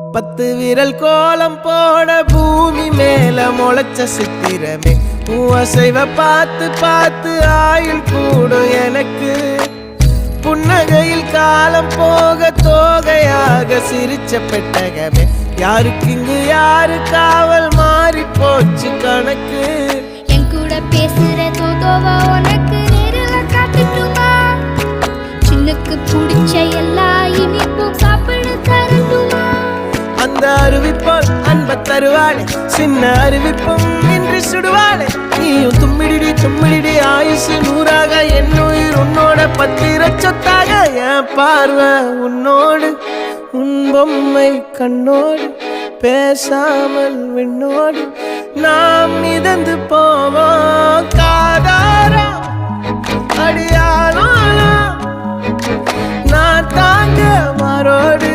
10 விரல் கோலம் போட பூமி மேல முளைச்ச சித்திரமே அசைவ பார்த்து பார்த்து ஆயுள் கூடும் எனக்கு புன்னகையில் காலம் போக தோகையாக சிரிச்ச பெட்டகமே யாருக்கு இங்கு யாரு காவல் மாறி போச்சு கணக்கு என் கூட பேசுற தோதோவா உனக்கு நேரில் காட்டுட்டுமா சின்னக்கு பிடிச்ச எல்லா இனிப்பும் சாப்பிட தரட்டுமா அந்த அறிவிப்போல் அன்ப தருவாளே சின்ன அறிவிப்பும் இன்று சுடுவாளே நீயும் தும்மிடி ஆயுசு 100ஆக என் உயிர் உன்னோட பத்திர சொத்தாக என் பார்வை உன்னோடு உன் பொம்மை கண்ணோடு பேசாமல் விண்ணோடு நாம் மிதந்து போவோம் காதாரா அடியானோ நான் தாங்க மாறோடு